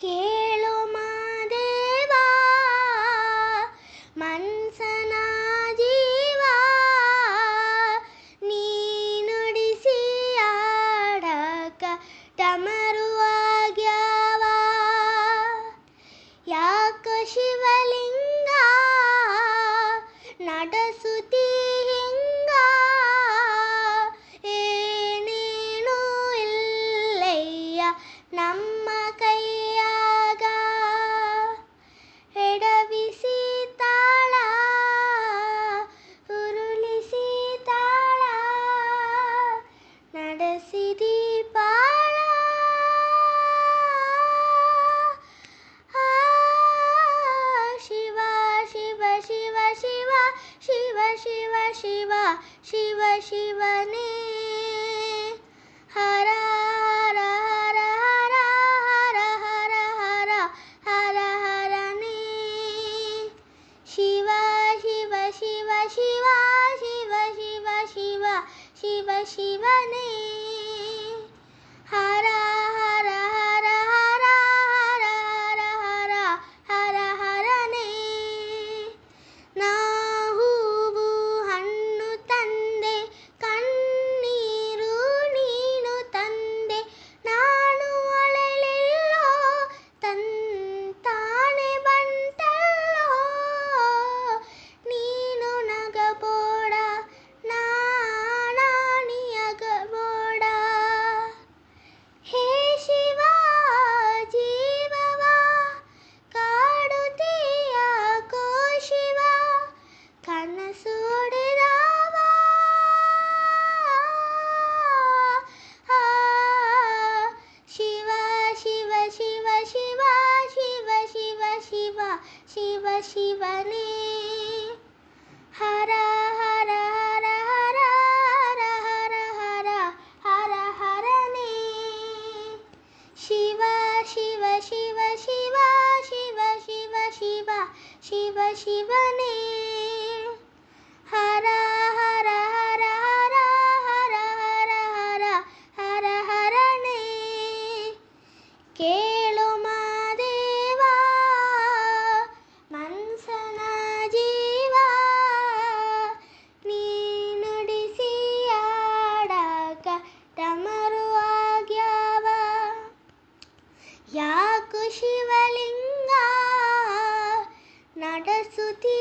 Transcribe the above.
ಕೇಳು ಮಾದೇವ ಮನ್ಸನ ಜೀವ ನೀ ನುಡಿಸಿ ಆಡಕ ಡಮರುವಾಗ್ಯಾವ ಯಾಕ ಶಿವಲಿಂಗ ನಡೆಸುತ್ತಿ ಹಿಂಗ ಏನೇನು ಇಲ್ಲಯ್ಯ ನಮ್ಮ ಕೈಯಾಗ ಎಡವಿಸಿ ತಾಳ ಉರುಳಿಸಿ ತಾಳ ನಡೆಸಿದಿ ಬಾಳ ಶಿವ ಶಿವ ಶಿವ ಶಿವ ಶಿವ ಶಿವ ಶಿವ ಶಿವ ಶಿವನೇ ಹರ ಹರ ಹರ ಹರ ಹರ ಹರ ಹರ ಹರನೇ ಶಿವ ಶಿವ ಶಿವ ಶಿವ ಶಿವ ಶಿವ ಶಿವ ಶಿವ ಶಿವನೇ ಹರ ಹರ ಹರ ಹರ ಹರ ಹರ ಹರ ಹರ ಹರನೇ ನಾ ಹೂವು ಹಣ್ಣು ತಂದೆ ಕಣ್ಣೀರು ನೀನು ತಂದೆ ನಾನು ಅಳಲಿಲ್ಲೋ ತಂತಾನೆ ಬಂತಲ್ಲೋ ನೀನು ನಗಬೋಡ ನಾಣಿಯಗಬೋಡ ಹೇ ಶಿವ ಜೀವವ ಕಾಡುತ್ತೀಯ ಕೋ ಶಿವ ಕನಸು ಹೊಡೆದವ ಶಿವ ಶಿವ ಶಿವ ಶಿವ ಶಿವ ಶಿವ ಶಿವ ಶಿವ ಶಿವನೇ ಹರ ಹರ ಹರ ಹರ ಹರ ಹರ ಹರ ಹರ ಹರನೇ ಶಿವ ಶಿವ ಶಿವ ಶಿವ ಶಿವ ಶಿವ ಶಿವ ಶಿವ ಶಿವನೇ ಹರ ಹರ ಹರ ಹರ ಹರ ಹರ ಹರ ಹರ ಹರನೇ ಕೇಳು ಮಾದೇವ ಮನ್ಸನ ಜೀವ ನೀ ನುಡಿಸಿ ಆಡಕ ಡಮರುವಾಗ್ಯಾವ ಯಾಕು ಶಿವಲಿಂಗ ನಡೆಸುತ್ತಿ